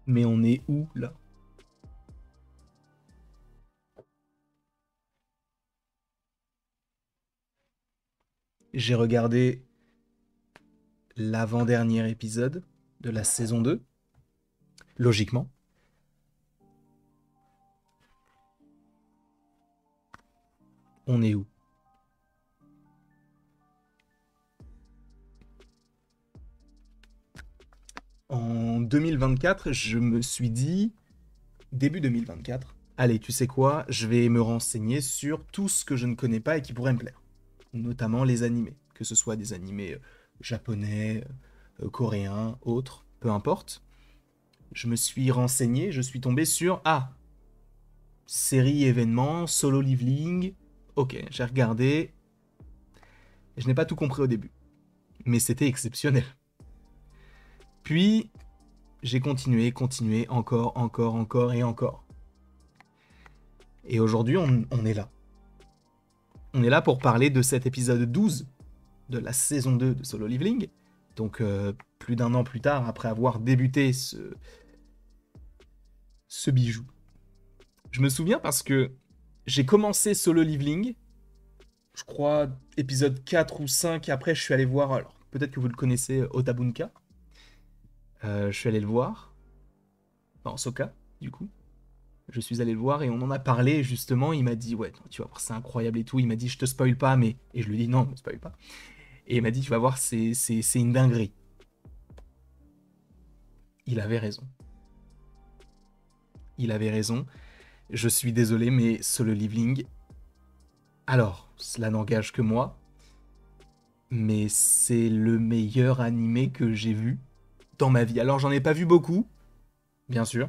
Mais on est où, là? J'ai regardé l'avant-dernier épisode de la saison 2, logiquement. On est où? En 2024, je me suis dit, début 2024, allez, tu sais quoi, je vais me renseigner sur tout ce que je ne connais pas et qui pourrait me plaire. Notamment les animés, que ce soit des animés japonais, coréens, autres, peu importe. Je me suis renseigné, je suis tombé sur, ah, série événement, solo leveling. Ok, j'ai regardé. Je n'ai pas tout compris au début, mais c'était exceptionnel. Puis, j'ai continué, encore et encore. Et aujourd'hui, on est là. On est là pour parler de cet épisode 12 de la saison 2 de Solo Leveling. Donc, plus d'un an plus tard, après avoir débuté ce bijou. Je me souviens parce que j'ai commencé Solo Leveling, je crois, épisode 4 ou 5. Après, je suis allé voir, alors peut-être que vous le connaissez, Otabunka. Je suis allé le voir, enfin, Soka, du coup. Je suis allé le voir et on en a parlé justement. Il m'a dit, ouais, tu vas voir, c'est incroyable et tout. Il m'a dit, je te spoil pas, mais. Et je lui ai dit, non, me spoil pas. Et il m'a dit, tu vas voir, c'est une dinguerie. Il avait raison. Il avait raison. Je suis désolé, mais Solo Leveling. Alors, cela n'engage que moi. Mais c'est le meilleur animé que j'ai vu dans ma vie. Alors, j'en ai pas vu beaucoup, bien sûr.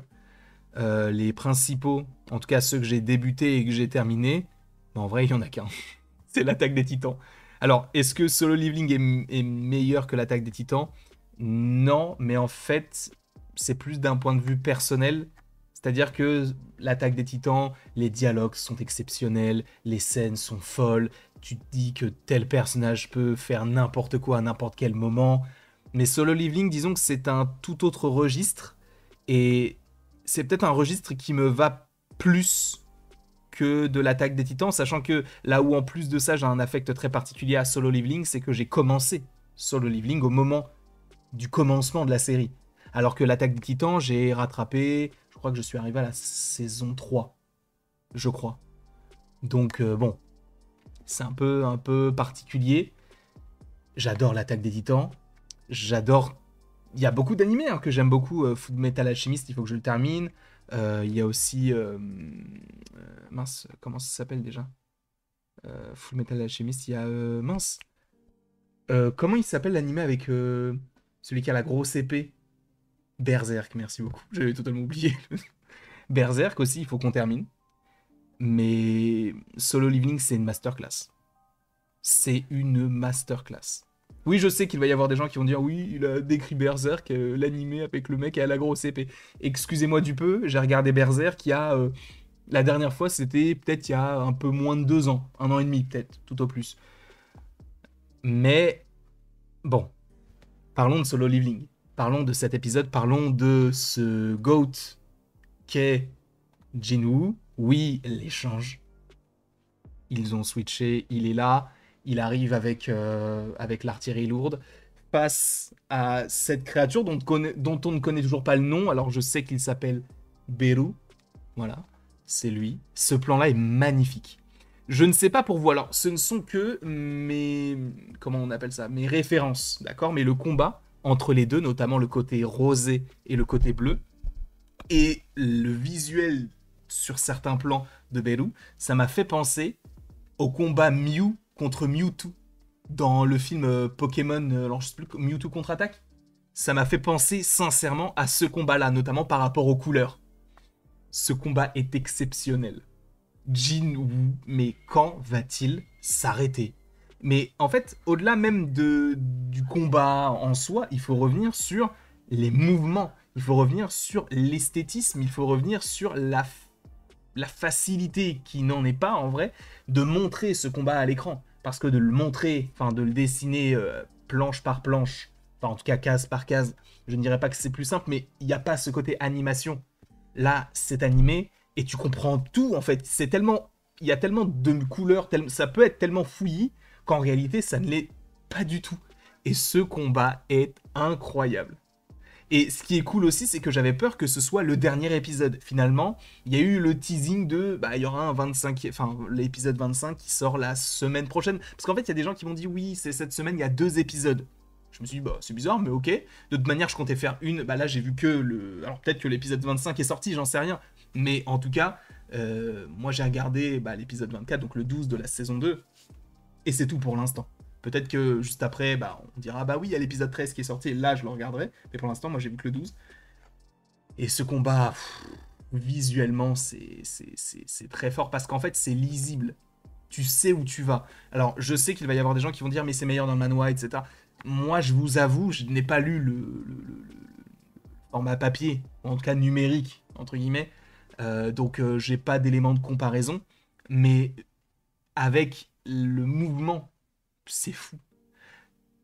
Les principaux, en tout cas ceux que j'ai débuté et que j'ai terminé, en vrai, il y en a qu'un. C'est l'Attaque des Titans. Alors, est-ce que Solo Leveling est meilleur que l'Attaque des Titans? Non, mais en fait, c'est plus d'un point de vue personnel. C'est-à-dire que l'Attaque des Titans, les dialogues sont exceptionnels, les scènes sont folles, tu te dis que tel personnage peut faire n'importe quoi à n'importe quel moment. Mais Solo Leveling, disons que c'est un tout autre registre, et c'est peut-être un registre qui me va plus que de l'Attaque des Titans, sachant que là où en plus de ça j'ai un affect très particulier à Solo Leveling, c'est que j'ai commencé Solo Leveling au moment du commencement de la série. Alors que l'Attaque des Titans, j'ai rattrapé, je crois que je suis arrivé à la saison 3, je crois. Donc bon, c'est un peu particulier. J'adore l'Attaque des Titans, j'adore... Il y a beaucoup d'animés que j'aime beaucoup, Full Metal Alchemist, il faut que je le termine. Il y a aussi... mince, comment ça s'appelle déjà? Full Metal Alchemist, il y a... mince. Comment il s'appelle l'animé avec celui qui a la grosse épée? Berserk, merci beaucoup. J'avais totalement oublié. Berserk aussi, il faut qu'on termine. Mais Solo Leveling, c'est une masterclass. C'est une masterclass. Oui, je sais qu'il va y avoir des gens qui vont dire oui, il a décrit Berserk, l'animé avec le mec à la grosse épée. Excusez-moi du peu, j'ai regardé Berserk il y a... la dernière fois, c'était peut-être il y a un peu moins de 2 ans. 1 an et demi peut-être, tout au plus. Mais bon, parlons de Solo Leveling. Parlons de cet épisode, parlons de ce GOAT qu'est Jinwoo. Oui, l'échange. Ils ont switché, il est là, il arrive avec l'artillerie lourde face à cette créature dont on ne connaît toujours pas le nom. Alors je sais qu'il s'appelle Beru. Voilà, c'est lui. Ce plan-là est magnifique. Je ne sais pas pour vous, alors ce ne sont que mes... Comment on appelle ça? Mes références, d'accord? Mais le combat entre les deux, notamment le côté rosé et le côté bleu, et le visuel sur certains plans de Beru, ça m'a fait penser au combat Mew contre Mewtwo dans le film Pokémon, alors je sais plus, Mewtwo contre-attaque. Ça m'a fait penser sincèrement à ce combat-là, notamment par rapport aux couleurs. Ce combat est exceptionnel. Jinwoo, mais quand va-t-il s'arrêter? Mais en fait, au-delà même du combat en soi, il faut revenir sur les mouvements, il faut revenir sur l'esthétisme, il faut revenir sur la facilité, qui n'en est pas en vrai, de montrer ce combat à l'écran. Parce que de le montrer, enfin de le dessiner planche par planche Enfin, en tout cas, case par case. Je ne dirais pas que c'est plus simple, mais il n'y a pas ce côté animation. Là, c'est animé et tu comprends tout en fait. C'est tellement, il y a tellement de couleurs, ça peut être tellement fouillis qu'en réalité, ça ne l'est pas du tout. Et ce combat est incroyable. Et ce qui est cool aussi, c'est que j'avais peur que ce soit le dernier épisode. Finalement, il y a eu le teasing de, bah, il y aura un 25, enfin, l'épisode 25 qui sort la semaine prochaine. Parce qu'en fait, il y a des gens qui m'ont dit, oui, c'est cette semaine, il y a 2 épisodes. Je me suis dit, bah, c'est bizarre, mais ok. De toute manière, je comptais faire une. Bah là, j'ai vu que le. Alors, peut-être que l'épisode 25 est sorti, j'en sais rien. Mais en tout cas, moi, j'ai regardé bah, l'épisode 24, donc le 12 de la saison 2. Et c'est tout pour l'instant. Peut-être que juste après, bah, on dira, bah oui, il y a l'épisode 13 qui est sorti, et là, je le regarderai. Mais pour l'instant, moi, j'ai vu que le 12. Et ce combat, visuellement, c'est très fort parce qu'en fait, c'est lisible. Tu sais où tu vas. Alors, je sais qu'il va y avoir des gens qui vont dire, mais c'est meilleur dans le manhwa, etc. Moi, je vous avoue, je n'ai pas lu le format papier, ou en tout cas numérique, entre guillemets. Donc, j'ai pas d'éléments de comparaison. Mais avec le mouvement, c'est fou.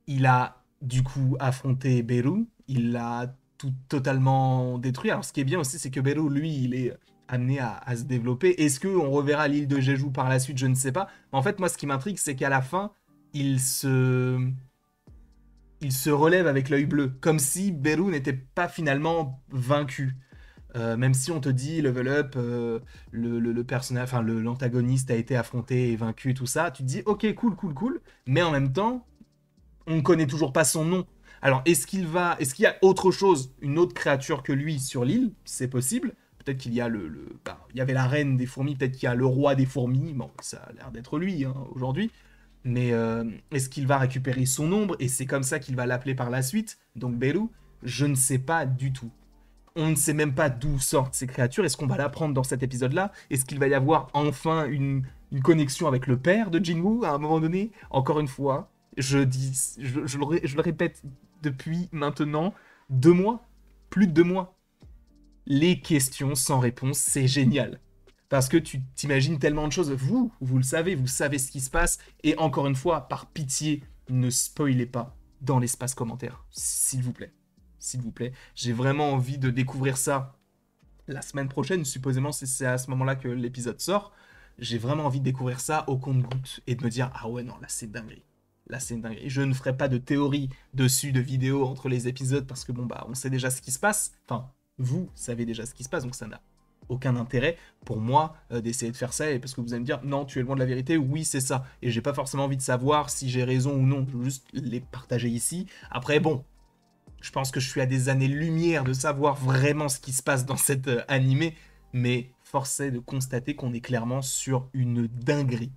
Il a du coup affronté Beru, il l'a tout totalement détruit. Alors ce qui est bien aussi, c'est que Beru, lui, il est amené à se développer. Est-ce qu'on reverra l'île de Jeju par la suite? Je ne sais pas. En fait, moi, ce qui m'intrigue, c'est qu'à la fin, il se... il se relève avec l'œil bleu, comme si Beru n'était pas finalement vaincu. Même si on te dit level up, le personnage, enfin l'antagoniste a été affronté et vaincu, tout ça, tu te dis ok cool cool cool, mais en même temps on ne connaît toujours pas son nom. Alors, est-ce qu'il y a autre chose, une autre créature que lui sur l'île? C'est possible. Peut-être qu'il y a il y avait la reine des fourmis, peut-être qu'il y a le roi des fourmis. Bon, ça a l'air d'être lui hein, aujourd'hui. Mais est-ce qu'il va récupérer son ombre et c'est comme ça qu'il va l'appeler par la suite? Donc Beru, je ne sais pas du tout. On ne sait même pas d'où sortent ces créatures. Est-ce qu'on va l'apprendre dans cet épisode-là? Est-ce qu'il va y avoir enfin une connexion avec le père de Jinwoo à un moment donné? Encore une fois, je le répète depuis maintenant 2 mois, plus de 2 mois. Les questions sans réponse, c'est génial. Parce que tu t'imagines tellement de choses. Vous le savez, vous savez ce qui se passe. Et encore une fois, par pitié, ne spoilez pas dans l'espace commentaire. S'il vous plaît. S'il vous plaît. J'ai vraiment envie de découvrir ça la semaine prochaine. Supposément, c'est à ce moment-là que l'épisode sort. J'ai vraiment envie de découvrir ça au compte-gouttes et de me dire, ah ouais, non, là, c'est dinguerie. Là, c'est une dinguerie. Je ne ferai pas de théorie dessus, de vidéos entre les épisodes, parce que bon, bah, on sait déjà ce qui se passe. Enfin, vous savez déjà ce qui se passe, donc ça n'a aucun intérêt pour moi d'essayer de faire ça, et parce que vous allez me dire, non, tu es loin de la vérité, oui, c'est ça. Et j'ai pas forcément envie de savoir si j'ai raison ou non, je veux juste les partager ici. Après, bon, je pense que je suis à des années-lumière de savoir vraiment ce qui se passe dans cet animé, mais force est de constater qu'on est clairement sur une dinguerie.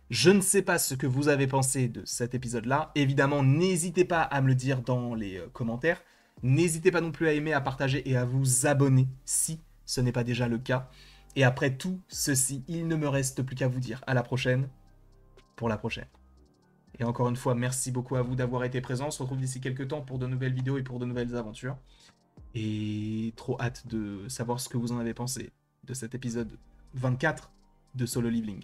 Je ne sais pas ce que vous avez pensé de cet épisode-là. Évidemment, n'hésitez pas à me le dire dans les commentaires. N'hésitez pas non plus à aimer, à partager et à vous abonner si ce n'est pas déjà le cas. Et après tout ceci, il ne me reste plus qu'à vous dire à la prochaine pour la prochaine. Et encore une fois, merci beaucoup à vous d'avoir été présents. On se retrouve d'ici quelques temps pour de nouvelles vidéos et pour de nouvelles aventures. Et trop hâte de savoir ce que vous en avez pensé de cet épisode 24 de Solo Leveling.